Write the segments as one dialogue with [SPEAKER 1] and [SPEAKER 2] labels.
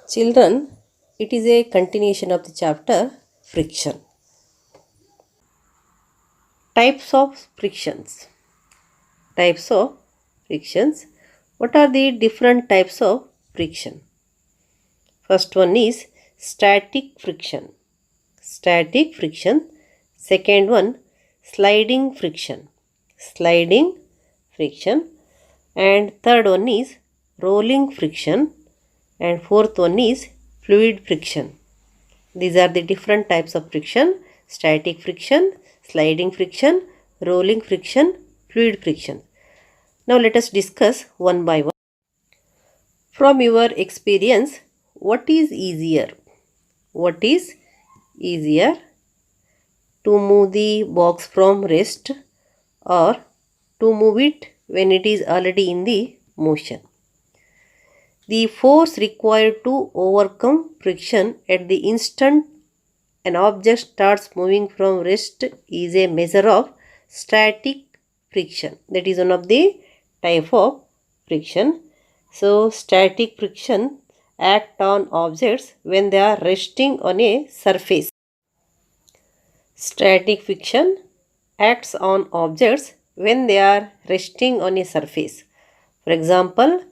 [SPEAKER 1] Children, it is a continuation of the chapter friction. Types of frictions. Types of frictions. What are the different types of friction? First one is static friction. Static friction. Second one, sliding friction. Sliding friction. And third one is rolling friction. And fourth one is fluid friction. These are the different types of friction: static friction, sliding friction, rolling friction, fluid friction. Now let us discuss one by one. From your experience, what is easier? What is easier, to move the box from rest or to move it when it is already in the motion? The force required to overcome friction at the instant an object starts moving from rest is a measure of static friction. That is one of the type of friction. So, static friction act on objects when they are resting on a surface. Static friction acts on objects when they are resting on a surface. For example,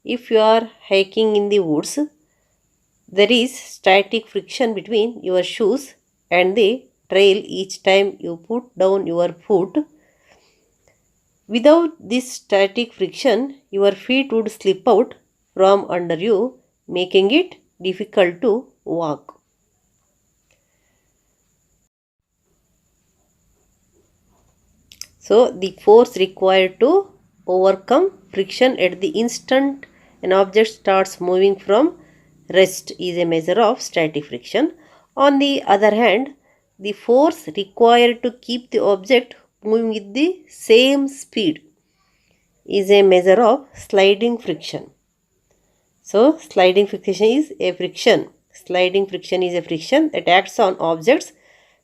[SPEAKER 1] if you are hiking in the woods, there is static friction between your shoes and the trail each time you put down your foot. Without this static friction, your feet would slip out from under you, making it difficult to walk. So, the force required to overcome friction at the instant an object starts moving from rest is a measure of static friction. On the other hand, the force required to keep the object moving with the same speed is a measure of sliding friction. So, sliding friction is a friction. Sliding friction is a friction that acts on objects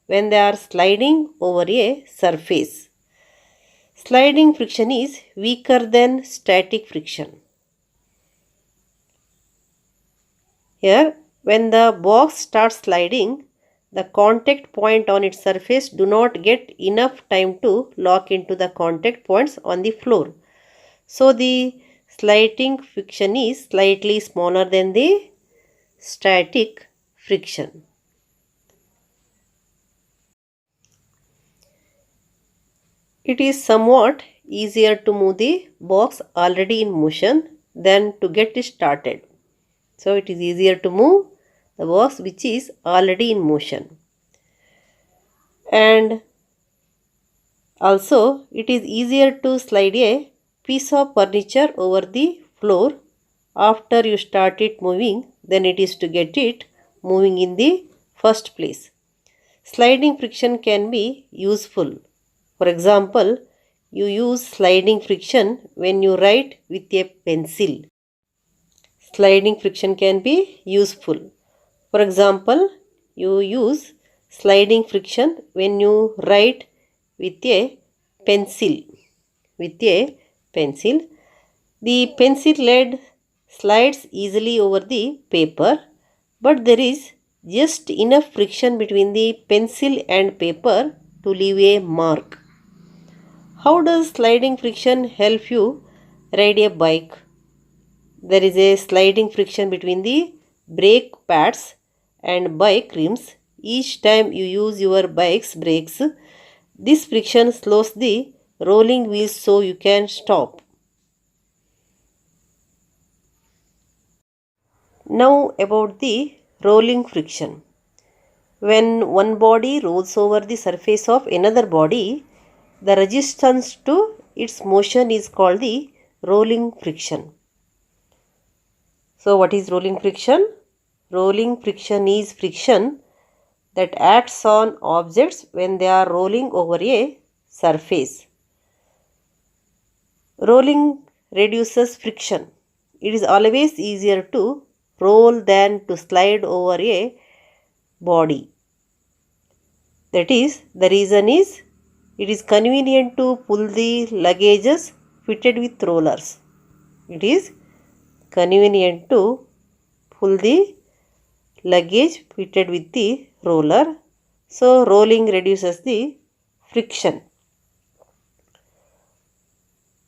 [SPEAKER 1] when they are sliding over a surface. Sliding friction is weaker than static friction. Here, when the box starts sliding, the contact point on its surface do not get enough time to lock into the contact points on the floor. So, the sliding friction is slightly smaller than the static friction. It is somewhat easier to move the box already in motion than to get it started. So, it is easier to move the box which is already in motion. And also, it is easier to slide a piece of furniture over the floor after you start it moving than it is to get it moving in the first place. Sliding friction can be useful. For example, you use sliding friction when you write with a pencil. Sliding friction can be useful. For example, you use sliding friction when you write with a pencil. With a pencil, the pencil lead slides easily over the paper, but there is just enough friction between the pencil and paper to leave a mark. How does sliding friction help you ride a bike? There is a sliding friction between the brake pads and bike rims. Each time you use your bike's brakes, this friction slows the rolling wheels so you can stop. Now about the rolling friction. When one body rolls over the surface of another body, the resistance to its motion is called the rolling friction. So, what is rolling friction? Rolling friction is friction that acts on objects when they are rolling over a surface. Rolling reduces friction. It is always easier to roll than to slide over a body. That is, the reason is it is convenient to pull the luggages fitted with rollers. It is convenient to pull the luggage fitted with the roller. So rolling reduces the friction.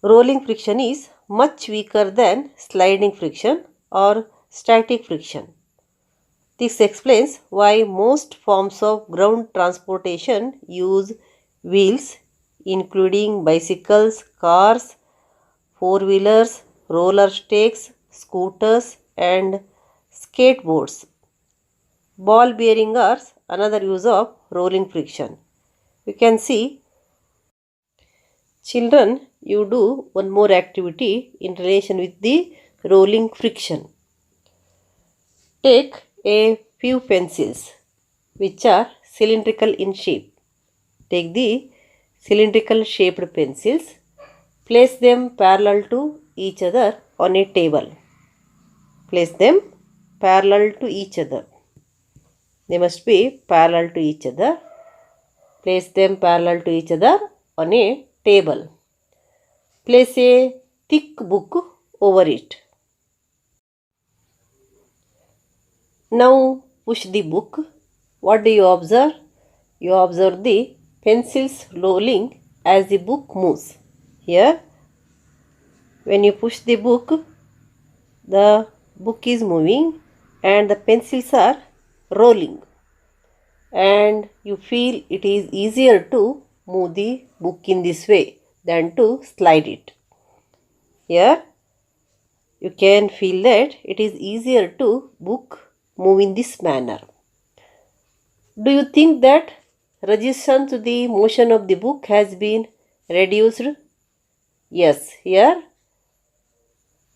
[SPEAKER 1] Rolling friction is much weaker than sliding friction or static friction. This explains why most forms of ground transportation use wheels, including bicycles, cars, four-wheelers, roller skates, scooters, and skateboards. Ball bearing are another use of rolling friction. You can see, children, you do one more activity in relation with the rolling friction. Take a few pencils which are cylindrical in shape. Take the cylindrical shaped pencils, place them parallel to each other on a table. Place them parallel to each other. They must be parallel to each other. Place them parallel to each other on a table. Place a thick book over it. Now push the book. What do you observe? You observe the pencils rolling as the book moves. Here, when you push the book is moving and the pencils are rolling. And you feel it is easier to move the book in this way than to slide it. Here, you can feel that it is easier to move in this manner. Do you think that resistance to the motion of the book has been reduced? Yes, here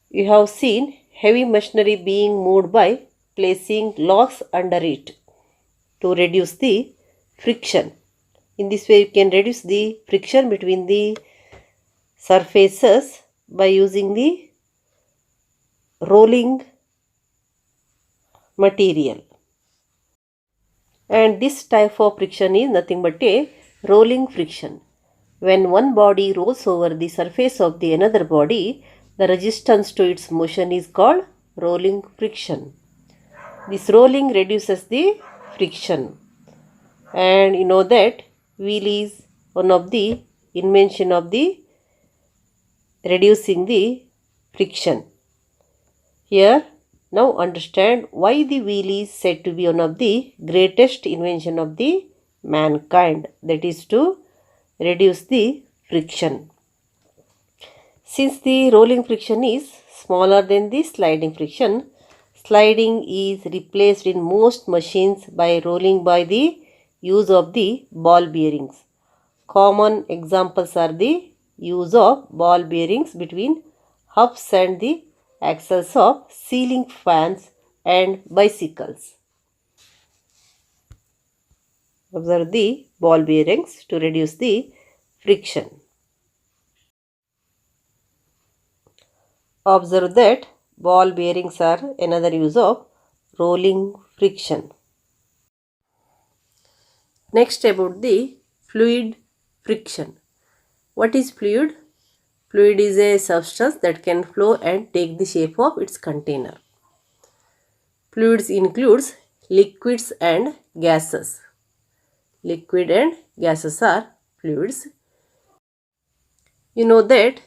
[SPEAKER 1] you have seen heavy machinery being moved by placing logs under it to reduce the friction. In this way, you can reduce the friction between the surfaces by using the rolling material. And this type of friction is nothing but a rolling friction. When one body rolls over the surface of the another body, the resistance to its motion is called rolling friction. This rolling reduces the friction. And you know that wheel is one of the invention of the reducing the friction. Here, now understand why the wheel is said to be one of the greatest invention of the mankind, that is to reduce the friction. Since the rolling friction is smaller than the sliding friction, sliding is replaced in most machines by rolling by the use of the ball bearings. Common examples are the use of ball bearings between hubs and the axles of ceiling fans and bicycles. Observe the ball bearings to reduce the friction. Observe that ball bearings are another use of rolling friction. Next, about the fluid friction. What is fluid? Fluid is a substance that can flow and take the shape of its container. Fluids includes liquids and gases. Liquid and gases are fluids. You know that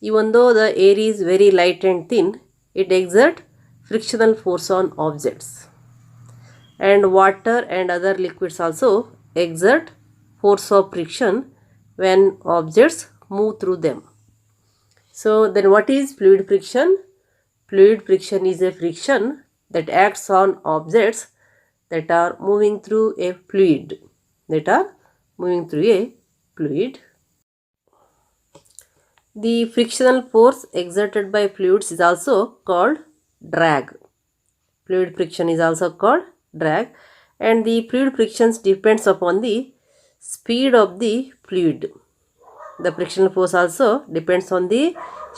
[SPEAKER 1] even though the air is very light and thin, it exerts frictional force on objects. And water and other liquids also exert force of friction when objects move through them. So then what is fluid friction? Fluid friction is a friction that acts on objects that are moving through a fluid. The frictional force exerted by fluids is also called drag. Fluid friction is also called drag, and the fluid frictions depends upon the speed of the fluid. The frictional force also depends on the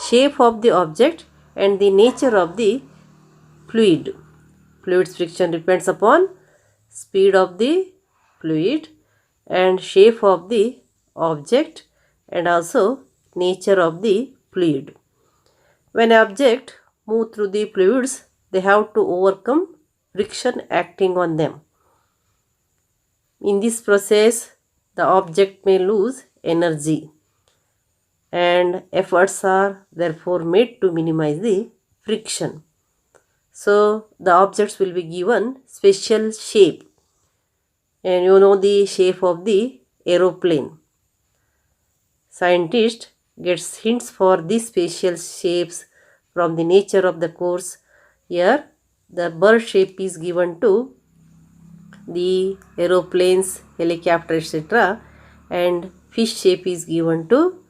[SPEAKER 1] shape of the object and the nature of the fluid. Fluid's friction depends upon speed of the fluid and shape of the object and also nature of the fluid. When an object moves through the fluids, they have to overcome friction acting on them. In this process, the object may lose energy, and efforts are therefore made to minimize the friction. So the objects will be given special shape, and you know the shape of the aeroplane. Scientist gets hints for these special shapes from the nature of the course. Here the bird shape is given to the aeroplanes, helicopter, etc., and fish shape is given to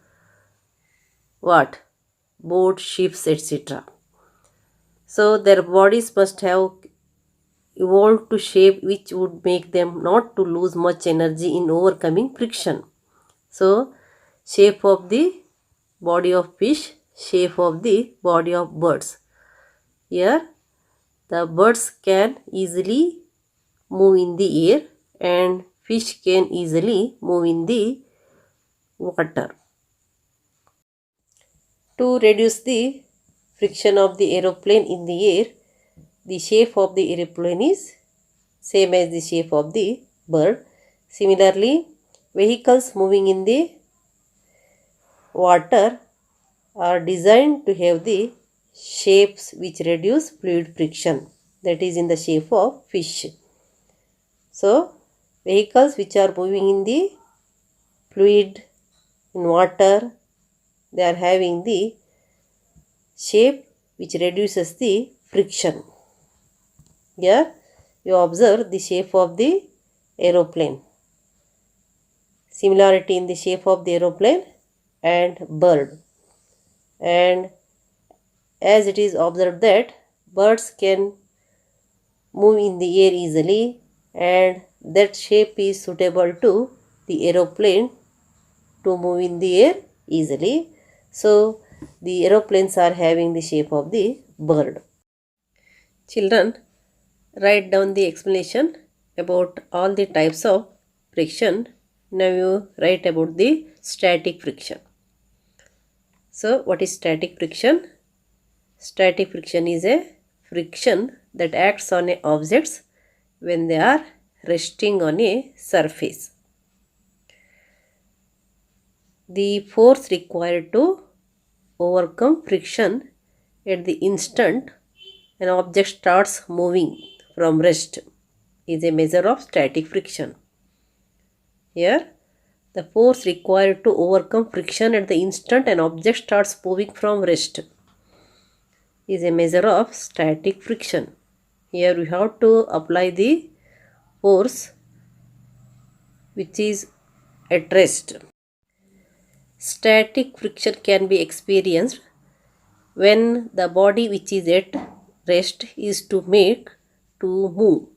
[SPEAKER 1] what? Boat, ships, etc. So their bodies must have evolved to shape which would make them not to lose much energy in overcoming friction. So shape of the body of fish, shape of the body of birds. Here the birds can easily move in the air and fish can easily move in the water. To reduce the friction of the aeroplane in the air, the shape of the aeroplane is same as the shape of the bird. Similarly, vehicles moving in the water are designed to have the shapes which reduce fluid friction, that is in the shape of fish. So, vehicles which are moving in the fluid in water, they are having the shape which reduces the friction. Here you observe the shape of the aeroplane. Similarity in the shape of the aeroplane and bird. And as it is observed that birds can move in the air easily, and that shape is suitable to the aeroplane to move in the air easily. So the aeroplanes are having the shape of the bird. Children, write down the explanation about all the types of friction. Now you write about the static friction. So what is static friction? Static friction is a friction that acts on objects when they are resting on a surface. The force required to overcome friction at the instant an object starts moving from rest is a measure of static friction. Here, the force required to overcome friction at the instant an object starts moving from rest is a measure of static friction. Here we have to apply the force which is at rest. Static friction can be experienced when the body which is at rest is to move.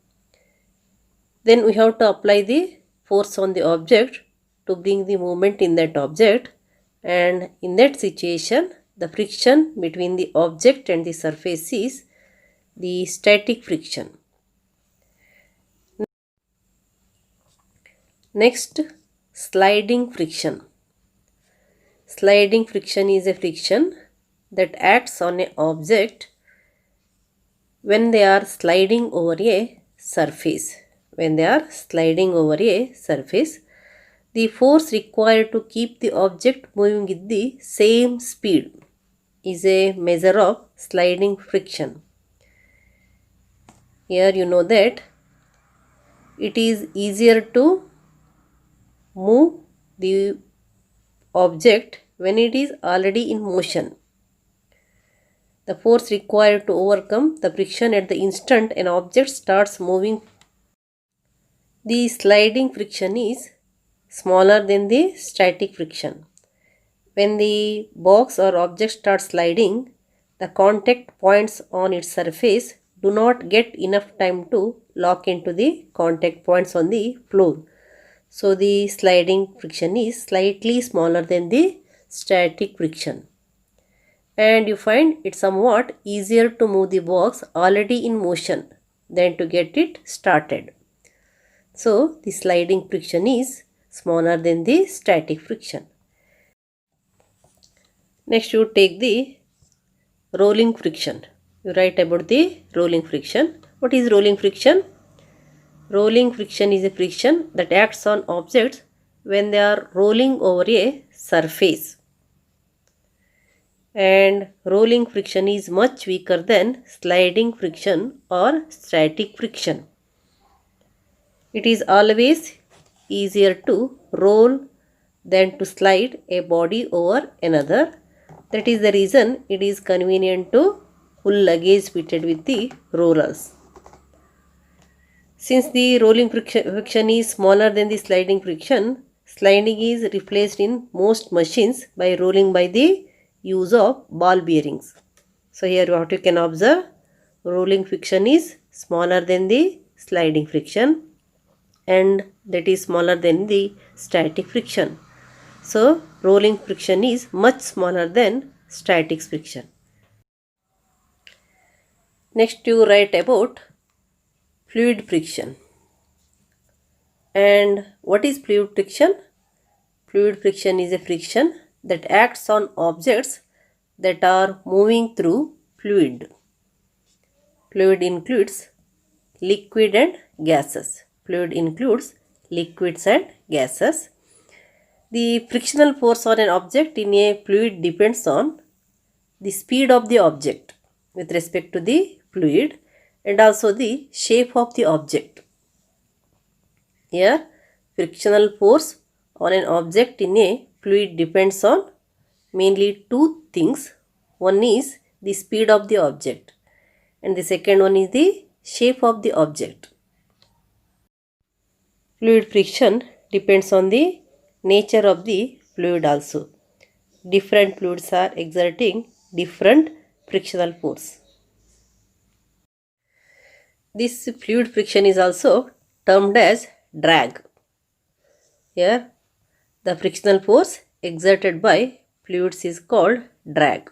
[SPEAKER 1] Then we have to apply the force on the object to bring the movement in that object, and in that situation the friction between the object and the surface is the static friction. Next, sliding friction. Sliding friction is a friction that acts on an object when they are sliding over a surface. When they are sliding over a surface, the force required to keep the object moving with the same speed is a measure of sliding friction. Here you know that it is easier to move the object when it is already in motion. The force required to overcome the friction at the instant an object starts moving. The sliding friction is smaller than the static friction. When the box or object starts sliding, the contact points on its surface do not get enough time to lock into the contact points on the floor. So the sliding friction is slightly smaller than the static friction. And you find it somewhat easier to move the box already in motion than to get it started. So the sliding friction is smaller than the static friction. Next you take the rolling friction. You write about the rolling friction. What is rolling friction? Rolling friction is a friction that acts on objects when they are rolling over a surface. And rolling friction is much weaker than sliding friction or static friction. It is always easier to roll than to slide a body over another. That is the reason it is convenient to pull luggage fitted with the rollers. Since the rolling friction is smaller than the sliding friction, sliding is replaced in most machines by rolling by the use of ball bearings. So here what you can observe, rolling friction is smaller than the sliding friction, and that is smaller than the static friction. So rolling friction is much smaller than static friction. Next you write about fluid friction. And what is fluid friction? Fluid friction is a friction that acts on objects that are moving through fluid. Fluid includes liquid and gases. Fluid includes liquids and gases. The frictional force on an object in a fluid depends on the speed of the object with respect to the fluid and also the shape of the object. Here, frictional force on an object in a fluid depends on mainly two things. One is the speed of the object and the second one is the shape of the object. Fluid friction depends on the nature of the fluid also. Different fluids are exerting different frictional force. This fluid friction is also termed as drag. Here, the frictional force exerted by fluids is called drag.